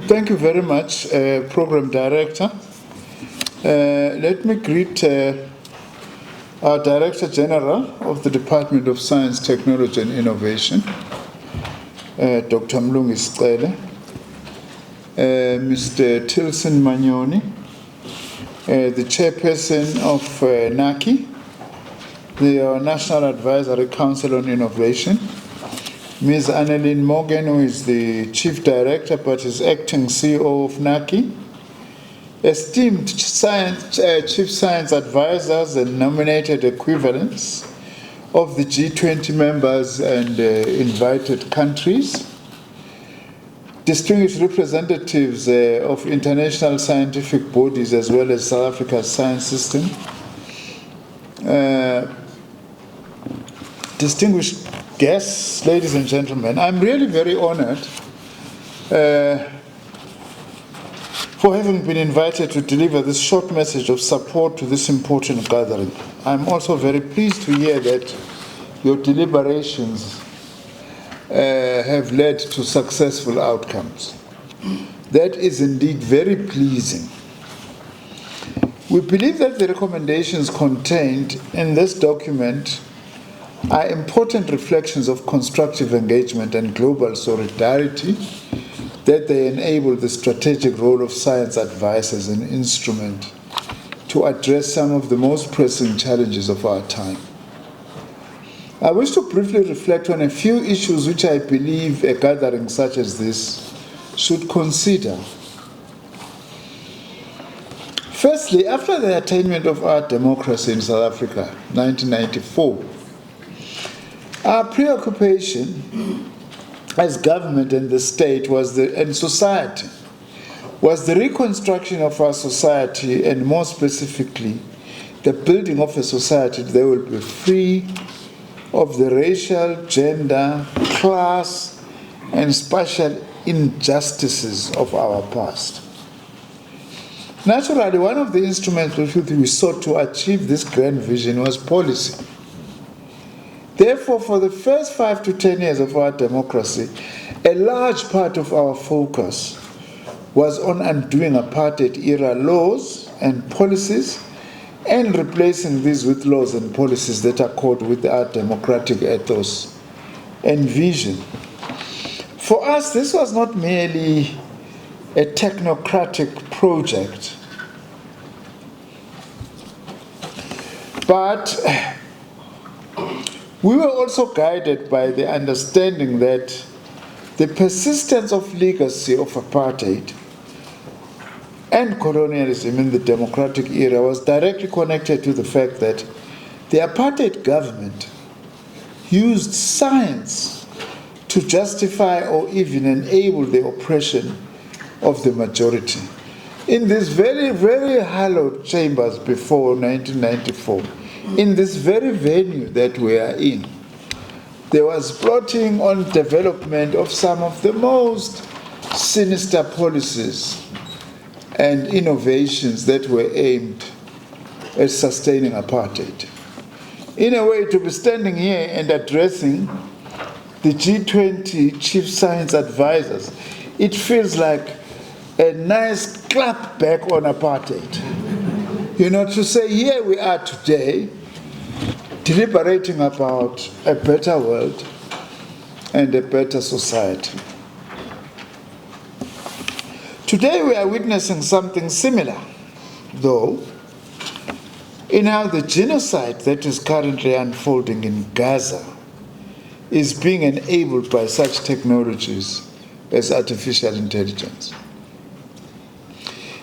Thank you very much, Program Director. Let me greet our Director General of the Department of Science, Technology and Innovation, Dr. Mlungi Sicele, Mr. Tilson Manyoni, the Chairperson of NACI, the National Advisory Council on Innovation, Ms. Annelien Morgan, who is the Chief Director but is acting CEO of NACI, esteemed Chief Science Advisors and nominated equivalents of the G20 members and invited countries, distinguished representatives of international scientific bodies as well as South Africa's science system, distinguished guests, ladies and gentlemen, I'm really very honored for having been invited to deliver this short message of support to this important gathering. I'm also very pleased to hear that your deliberations have led to successful outcomes. That is indeed very pleasing. We believe that the recommendations contained in this document are important reflections of constructive engagement and global solidarity, that they enable the strategic role of science advice as an instrument to address some of the most pressing challenges of our time. I wish to briefly reflect on a few issues which I believe a gathering such as this should consider. Firstly, after the attainment of our democracy in South Africa, 1994, our preoccupation as government and the state and society was the reconstruction of our society, and more specifically, the building of a society that will be free of the racial, gender, class, and spatial injustices of our past. Naturally, one of the instruments with which we sought to achieve this grand vision was policy. Therefore, for the first 5 to 10 years of our democracy, a large part of our focus was on undoing apartheid-era laws and policies and replacing these with laws and policies that accord with our democratic ethos and vision. For us, this was not merely a technocratic project, but we were also guided by the understanding that the persistence of legacy of apartheid and colonialism in the democratic era was directly connected to the fact that the apartheid government used science to justify or even enable the oppression of the majority. In these very, very hallowed chambers before 1994, in this very venue that we are in, there was plotting on development of some of the most sinister policies and innovations that were aimed at sustaining apartheid. In a way, to be standing here and addressing the G20 Chief Science Advisors, it feels like a nice clap back on apartheid. You know, to say here we are today, deliberating about a better world and a better society. Today we are witnessing something similar, though, in how the genocide that is currently unfolding in Gaza is being enabled by such technologies as artificial intelligence.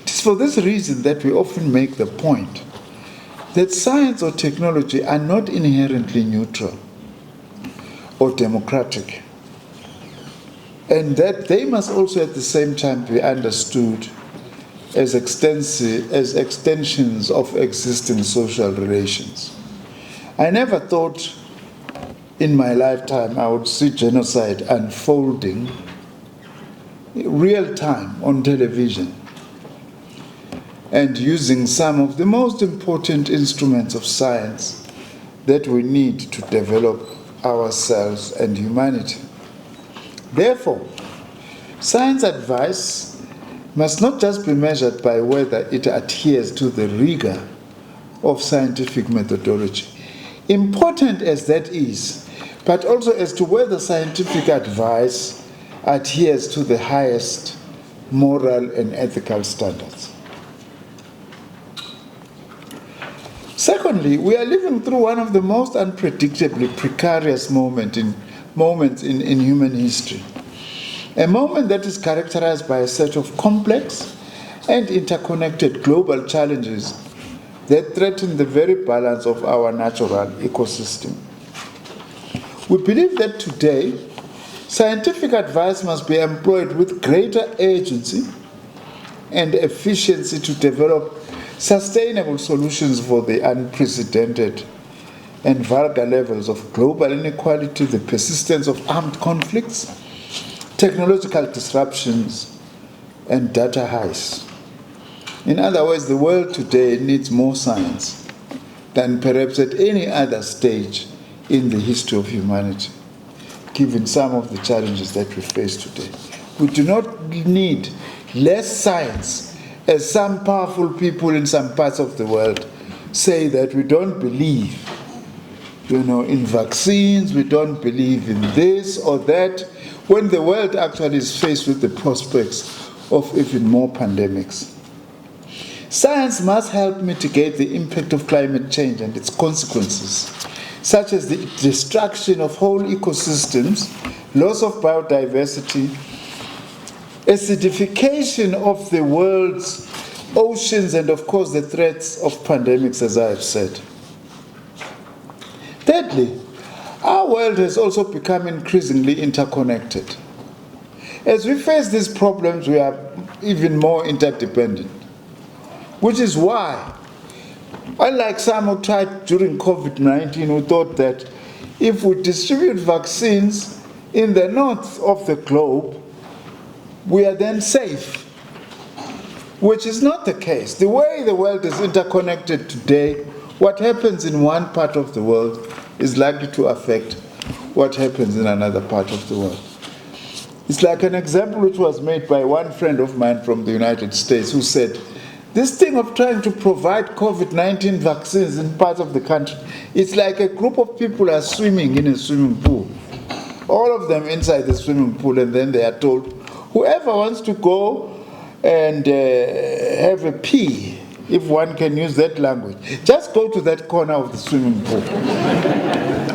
It is for this reason that we often make the point that science or technology are not inherently neutral or democratic, and that they must also at the same time be understood as extensions of existing social relations. I never thought in my lifetime I would see genocide unfolding real time on television and using some of the most important instruments of science that we need to develop ourselves and humanity. Therefore, Science advice must not just be measured by whether it adheres to the rigor of scientific methodology, important as that is, but also as to whether scientific advice adheres to the highest moral and ethical standards. Secondly, we are living through one of the most unpredictably precarious moments in human history. A moment that is characterized by a set of complex and interconnected global challenges that threaten the very balance of our natural ecosystem. We believe that today, scientific advice must be employed with greater urgency and efficiency to develop sustainable solutions for the unprecedented and vulgar levels of global inequality, the persistence of armed conflicts, technological disruptions, and data heists. In other words, the world today needs more science than perhaps at any other stage in the history of humanity, given some of the challenges that we face today. We do not need less science, as some powerful people in some parts of the world say that we don't believe, in vaccines, we don't believe in this or that, when the world actually is faced with the prospects of even more pandemics. Science must help mitigate the impact of climate change and its consequences, such as the destruction of whole ecosystems, loss of biodiversity, acidification of the world's oceans, and of course the threats of pandemics, as I have said. Thirdly, our world has also become increasingly interconnected. As we face these problems, we are even more interdependent, which is why, unlike some who tried during COVID-19, who thought that if we distribute vaccines in the north of the globe, we are then safe, which is not the case. The way the world is interconnected today, what happens in one part of the world is likely to affect what happens in another part of the world. It's like an example which was made by one friend of mine from the United States who said, this thing of trying to provide COVID-19 vaccines in parts of the country, it's like a group of people are swimming in a swimming pool. All of them inside the swimming pool, and then they are told, whoever wants to go and have a pee, if one can use that language, just go to that corner of the swimming pool.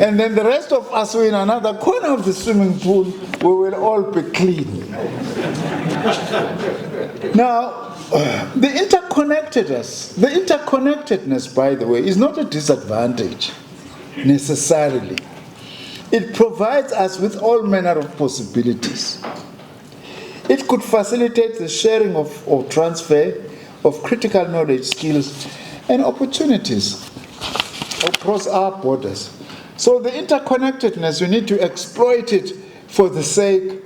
And then the rest of us who are in another corner of the swimming pool, we will all be clean. Now, the interconnectedness, by the way, is not a disadvantage necessarily. It provides us with all manner of possibilities. It could facilitate the sharing of or transfer of critical knowledge, skills, and opportunities across our borders. So the interconnectedness, we need to exploit it for the sake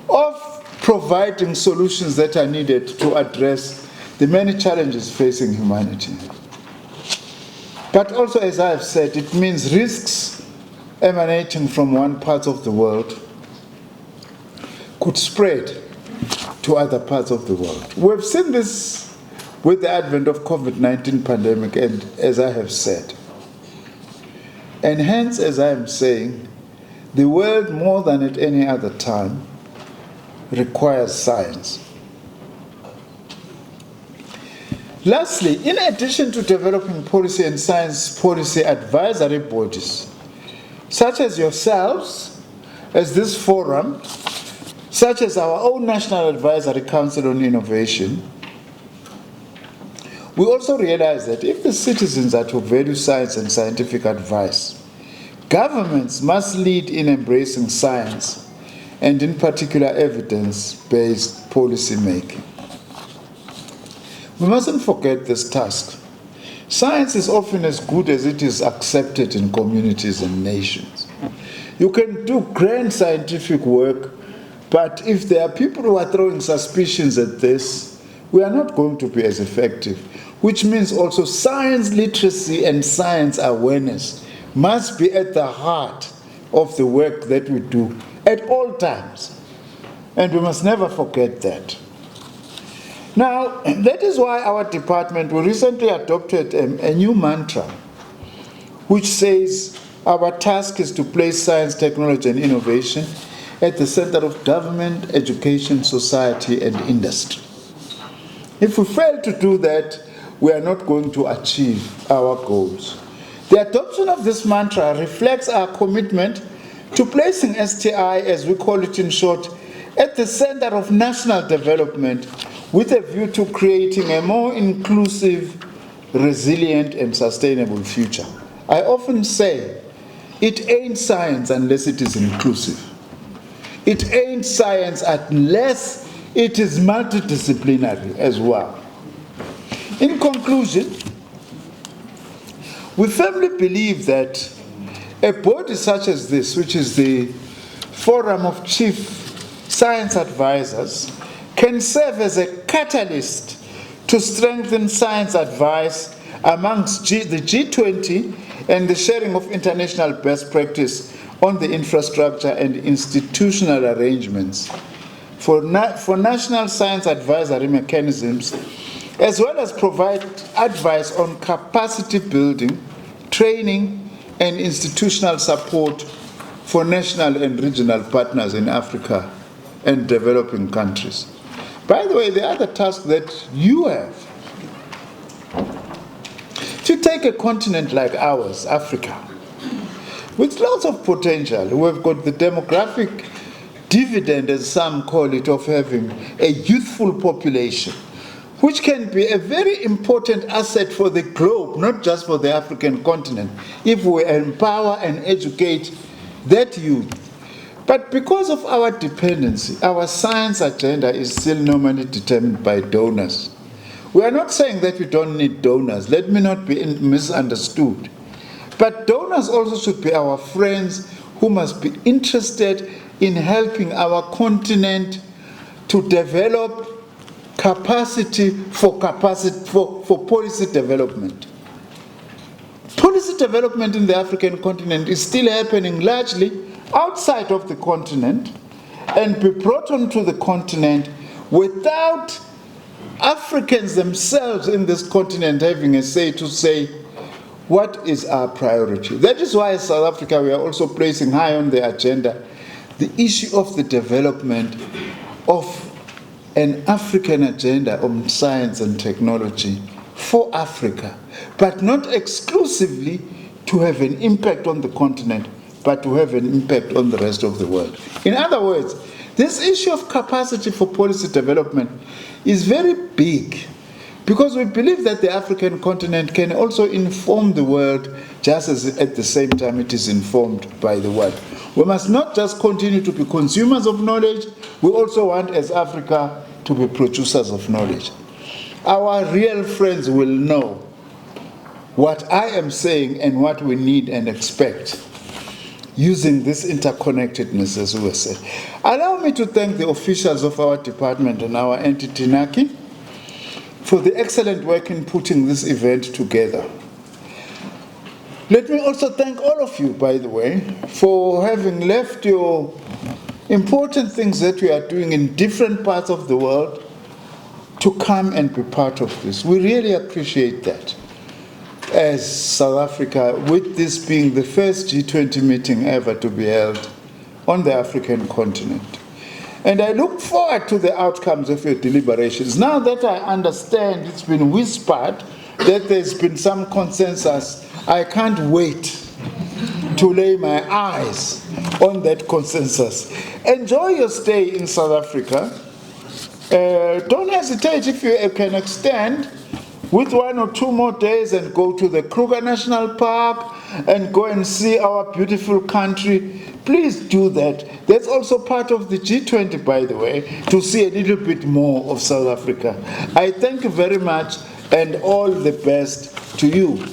of providing solutions that are needed to address the many challenges facing humanity. But also, as I have said, it means risks emanating from one part of the world could spread to other parts of the world. We've seen this with the advent of COVID-19 pandemic, and as I have said. And hence, as I am saying, the world more than at any other time requires science. Lastly, in addition to developing policy and science policy advisory bodies, such as yourselves, as this forum, such as our own National Advisory Council on Innovation, we also realize that if the citizens are to value science and scientific advice, governments must lead in embracing science and in particular evidence-based policy making. We mustn't forget this task. Science is often as good as it is accepted in communities and nations. You can do grand scientific work, but if there are people who are throwing suspicions at this, we are not going to be as effective, which means also science literacy and science awareness must be at the heart of the work that we do at all times. And we must never forget that. Now, that is why our department, we recently adopted a new mantra, which says our task is to place science, technology, and innovation at the center of government, education, society, and industry. If we fail to do that, we are not going to achieve our goals. The adoption of this mantra reflects our commitment to placing STI, as we call it in short, at the center of national development with a view to creating a more inclusive, resilient, and sustainable future. I often say, it ain't science unless it is inclusive. It ain't science unless it is multidisciplinary as well. In conclusion, we firmly believe that a body such as this, which is the Forum of Chief Science Advisors, can serve as a catalyst to strengthen science advice amongst the G20 and the sharing of international best practice on the infrastructure and institutional arrangements for national science advisory mechanisms, as well as provide advice on capacity building, training, and institutional support for national and regional partners in Africa and developing countries. By the way, the other task that you have, to take a continent like ours, Africa, with lots of potential. We've got the demographic dividend, as some call it, of having a youthful population, which can be a very important asset for the globe, not just for the African continent, if we empower and educate that youth. But because of our dependency, our science agenda is still normally determined by donors. We are not saying that we don't need donors. Let me not be misunderstood. But donors also should be our friends who must be interested in helping our continent to develop capacity for policy development. Policy development in the African continent is still happening largely outside of the continent and be brought onto the continent without Africans themselves in this continent having a say to say, what is our priority? That is why in South Africa we are also placing high on the agenda the issue of the development of an African agenda on science and technology for Africa, but not exclusively to have an impact on the continent, but to have an impact on the rest of the world. In other words, this issue of capacity for policy development is very big, because we believe that the African continent can also inform the world just as at the same time it is informed by the world. We must not just continue to be consumers of knowledge, we also want as Africa to be producers of knowledge. Our real friends will know what I am saying and what we need and expect using this interconnectedness, as we said. Allow me to thank the officials of our department and our entity, NACI, for the excellent work in putting this event together. Let me also thank all of you, by the way, for having left your important things that we are doing in different parts of the world to come and be part of this. We really appreciate that as South Africa, with this being the first G20 meeting ever to be held on the African continent. And I look forward to the outcomes of your deliberations. Now that I understand it's been whispered that there's been some consensus, I can't wait to lay my eyes on that consensus. Enjoy your stay in South Africa. Don't hesitate if you can extend with 1 or 2 more days and go to the Kruger National Park and go and see our beautiful country. Please do that. That's also part of the G20, by the way, to see a little bit more of South Africa. I thank you very much and all the best to you.